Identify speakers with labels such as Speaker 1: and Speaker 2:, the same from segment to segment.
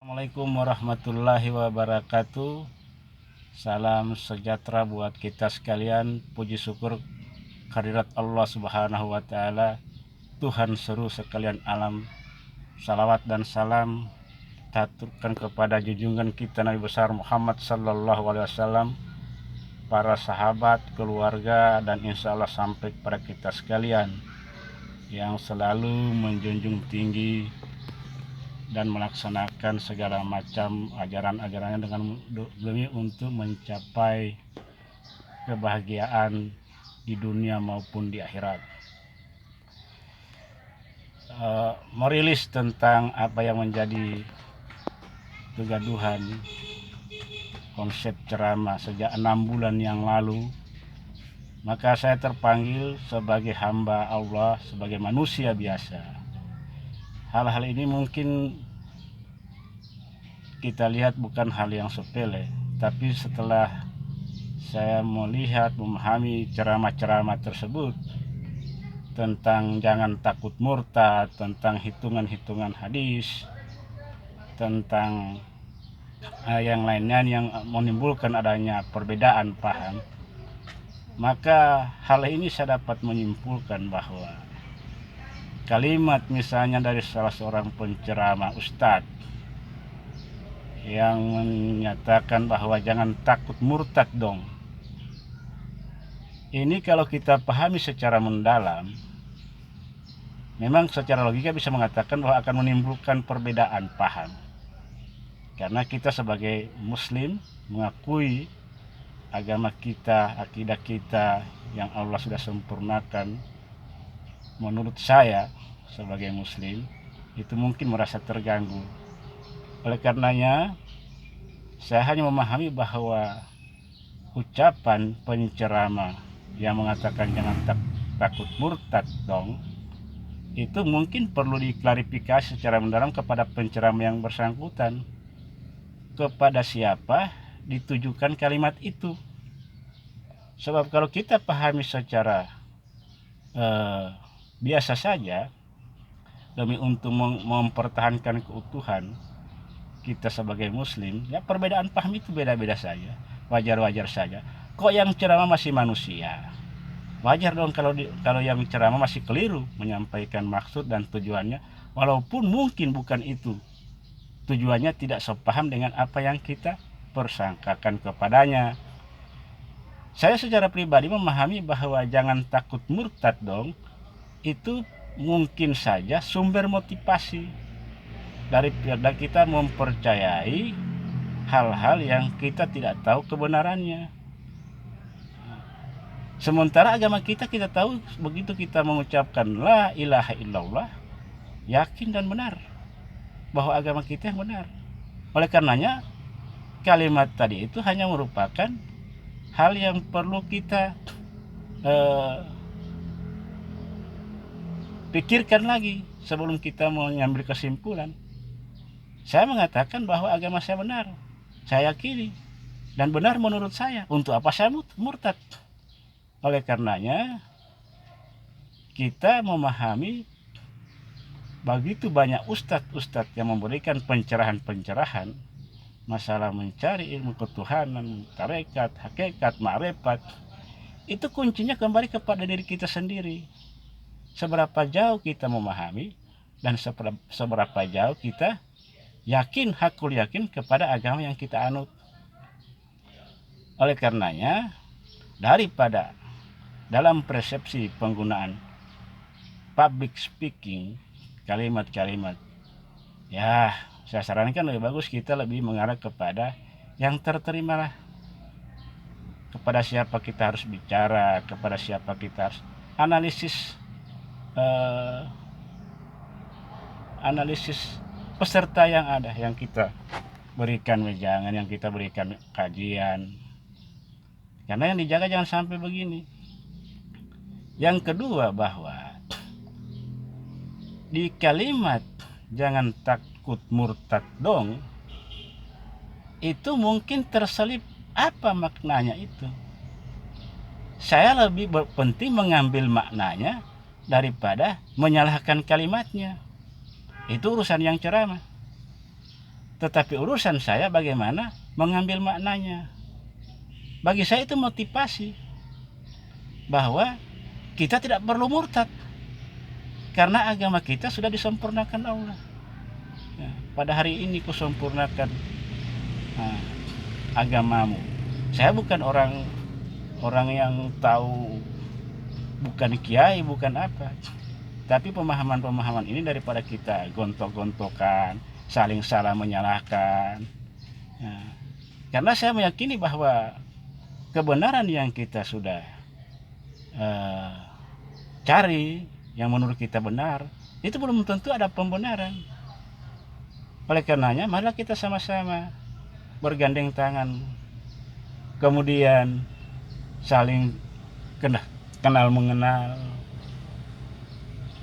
Speaker 1: Assalamualaikum warahmatullahi wabarakatuh. Salam sejahtera buat kita sekalian. Puji syukur kehadirat Allah Subhanahu wa taala, Tuhan seru sekalian alam. Salawat dan salam taturkan kepada junjungan kita Nabi besar Muhammad sallallahu alaihi wasallam, para sahabat, keluarga, dan insya Allah sampai kepada kita sekalian yang selalu menjunjung tinggi dan melaksanakan segala macam ajaran-ajarannya demi untuk mencapai kebahagiaan di dunia maupun di akhirat. Merilis tentang apa yang menjadi kegaduhan konsep ceramah sejak 6 bulan yang lalu, maka saya terpanggil sebagai hamba Allah, sebagai manusia biasa. Hal-hal ini mungkin kita lihat bukan hal yang sepele, tapi setelah saya melihat, memahami ceramah-ceramah tersebut tentang jangan takut murtad, tentang hitungan-hitungan hadis, tentang yang lainnya yang menimbulkan adanya perbedaan paham, maka hal ini saya dapat menyimpulkan bahwa kalimat misalnya dari salah seorang penceramah ustadz yang menyatakan bahwa jangan takut murtad dong. Ini kalau kita pahami secara mendalam, memang secara logika bisa mengatakan bahwa akan menimbulkan perbedaan paham. Karena kita sebagai muslim mengakui agama kita, akidah kita yang Allah sudah sempurnakan. Menurut saya sebagai muslim itu mungkin merasa terganggu. Oleh karenanya saya hanya memahami bahwa ucapan penceramah yang mengatakan jangan takut murtad dong, itu mungkin perlu diklarifikasi secara mendalam kepada penceramah yang bersangkutan. Kepada siapa ditujukan kalimat itu? Sebab kalau kita pahami secara biasa saja, demi untuk mempertahankan keutuhan kita sebagai muslim, ya perbedaan paham itu beda-beda saja, wajar-wajar saja. Kok yang ceramah masih manusia? Wajar dong kalau yang ceramah masih keliru menyampaikan maksud dan tujuannya, walaupun mungkin bukan itu tujuannya, tidak sepaham dengan apa yang kita persangkakan kepadanya. Saya secara pribadi memahami bahwa jangan takut murtad dong itu mungkin saja sumber motivasi daripada kita mempercayai hal-hal yang kita tidak tahu kebenarannya. Sementara agama kita tahu, begitu kita mengucapkan la ilaha illallah, yakin dan benar bahwa agama kita yang benar. Oleh karenanya kalimat tadi itu hanya merupakan hal yang perlu kita pikirkan lagi sebelum kita mengambil kesimpulan. Saya mengatakan bahwa agama saya benar, saya yakini dan benar menurut saya. Untuk apa saya murtad? Oleh karenanya kita memahami begitu banyak ustadz-ustadz yang memberikan pencerahan-pencerahan masalah mencari ilmu ketuhanan, tarekat, hakikat, ma'rifat. Itu kuncinya kembali kepada diri kita sendiri. Seberapa jauh kita memahami dan seberapa jauh kita yakin, hakul yakin kepada agama yang kita anut. Oleh karenanya, daripada dalam persepsi penggunaan public speaking, kalimat-kalimat, ya saya sarankan lebih bagus kita lebih mengarah kepada yang terterimalah. Kepada siapa kita harus bicara, kepada siapa kita harus analisis peserta yang ada, yang kita berikan wejangan, yang kita berikan kajian. Karena yang dijaga jangan sampai begini. Yang kedua, bahwa di kalimat jangan takut murtad dong, itu mungkin terselip apa maknanya itu. Saya lebih penting mengambil maknanya daripada menyalahkan kalimatnya. Itu urusan yang ceramah. Tetapi urusan saya bagaimana mengambil maknanya. Bagi saya itu motivasi bahwa kita tidak perlu murtad karena agama kita sudah disempurnakan Allah. Ya, pada hari ini kusempurnakan agamamu. Saya bukan orang yang tahu, bukan kiai, bukan apa. Tapi pemahaman-pemahaman ini daripada kita gontok-gontokan, saling salah menyalahkan. Nah, karena saya meyakini bahwa kebenaran yang kita sudah cari, yang menurut kita benar, itu belum tentu ada pembenaran. Oleh karenanya, marilah kita sama-sama bergandeng tangan, kemudian saling kenal mengenal,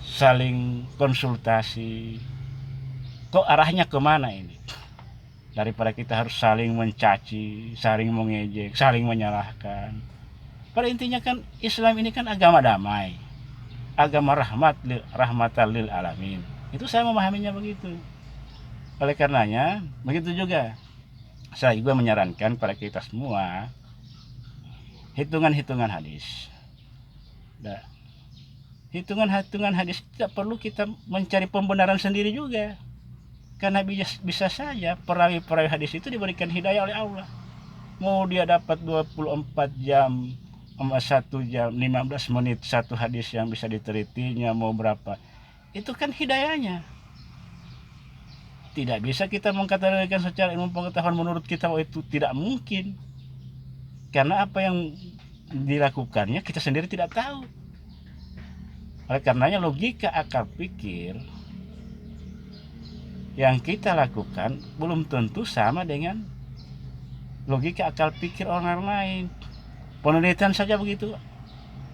Speaker 1: saling konsultasi. Kok arahnya kemana ini? Daripada kita harus saling mencaci, saling mengejek, saling menyalahkan. Pada intinya kan Islam ini kan agama damai, agama rahmatan lil alamin. Itu saya memahaminya begitu. Oleh karenanya, begitu juga saya juga menyarankan pada kita semua hitungan-hitungan hadis. Nah, hitungan-hitungan hadis tidak perlu kita mencari pembenaran sendiri juga. Karena bisa saja perawi-perawi hadis itu diberikan hidayah oleh Allah. Mau dia dapat 24 jam, 1 jam, 15 menit satu hadis yang bisa ditelitinya, mau berapa. Itu kan hidayahnya. Tidak bisa kita mengkategorikan secara ilmu pengetahuan menurut kita bahwa itu tidak mungkin. Karena apa yang dilakukannya kita sendiri tidak tahu. Oleh karenanya logika akal pikir yang kita lakukan belum tentu sama dengan logika akal pikir orang lain. Penelitian saja begitu.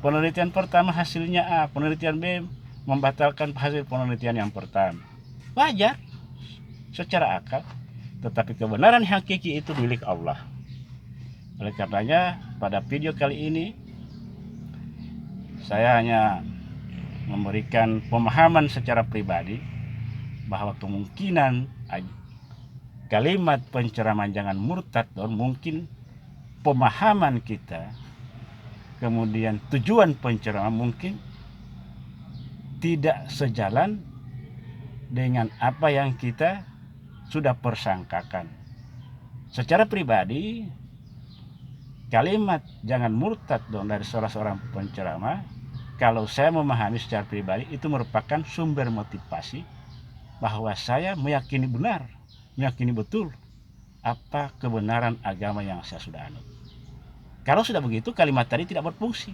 Speaker 1: Penelitian pertama hasilnya A, penelitian B membatalkan hasil penelitian yang pertama. Wajar secara akal, tetapi kebenaran hakiki itu milik Allah. Oleh karenanya pada video kali ini saya hanya memberikan pemahaman secara pribadi bahwa kemungkinan kalimat pencerahan jangan murtad dan mungkin pemahaman kita, kemudian tujuan pencerahan mungkin tidak sejalan dengan apa yang kita sudah persangkakan. Secara pribadi, kalimat jangan murtad dong dari salah seorang penceramah, kalau saya memahami secara pribadi itu merupakan sumber motivasi bahwa saya meyakini benar, meyakini betul apa kebenaran agama yang saya sudah anut. Kalau sudah begitu, kalimat tadi tidak berfungsi.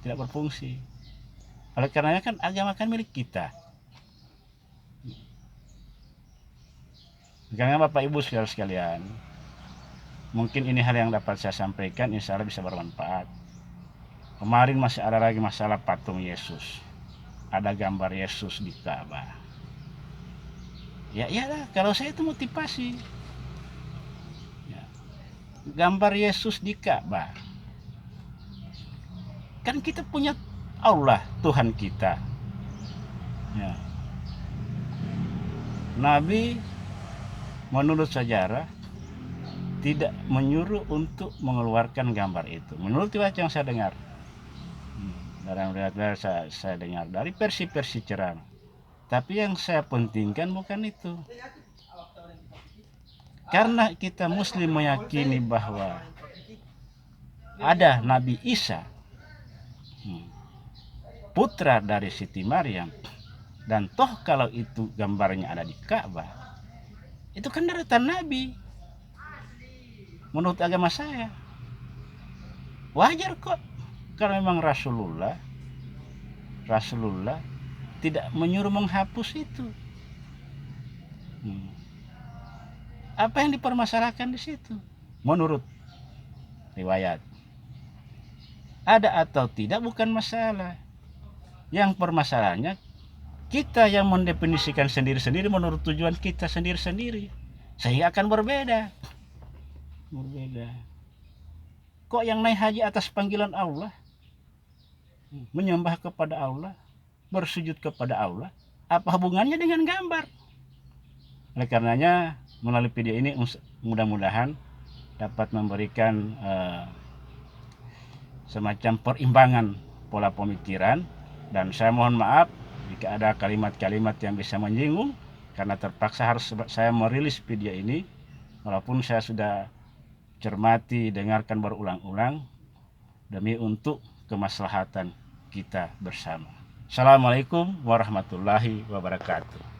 Speaker 1: Tidak berfungsi. Oleh karenanya kan agama kan milik kita. Karena Bapak Ibu sekalian, mungkin ini hal yang dapat saya sampaikan, insya Allah bisa bermanfaat. Kemarin masih ada lagi masalah patung Yesus. Ada gambar Yesus di Ka'bah. Ya iyalah, kalau saya itu motivasi. Ya. Gambar Yesus di Ka'bah. Kan kita punya Allah, Tuhan kita. Ya. Nabi menurut sejarah tidak menyuruh untuk mengeluarkan gambar itu. Menurut yang saya dengar, saya dengar dari versi-versi ceramah. Tapi yang saya pentingkan bukan itu. Karena kita Muslim meyakini bahwa ada Nabi Isa, putra dari Siti Maryam, dan toh kalau itu gambarnya ada di Ka'bah, itu kan daratan Nabi. Menurut agama saya wajar kok kalau memang Rasulullah tidak menyuruh menghapus itu. Apa yang dipermasalahkan di situ? Menurut riwayat, ada atau tidak bukan masalah. Yang permasalahannya kita yang mendefinisikan sendiri-sendiri menurut tujuan kita sendiri-sendiri, sehingga akan berbeda. Kok yang naik haji atas panggilan Allah, menyembah kepada Allah, bersujud kepada Allah, apa hubungannya dengan gambar? Oleh karenanya melalui video ini mudah-mudahan dapat memberikan semacam perimbangan pola pemikiran, dan saya mohon maaf jika ada kalimat-kalimat yang bisa menyinggung karena terpaksa harus saya merilis video ini walaupun saya sudah cermati, dengarkan berulang-ulang demi untuk kemaslahatan kita bersama. Assalamualaikum warahmatullahi wabarakatuh.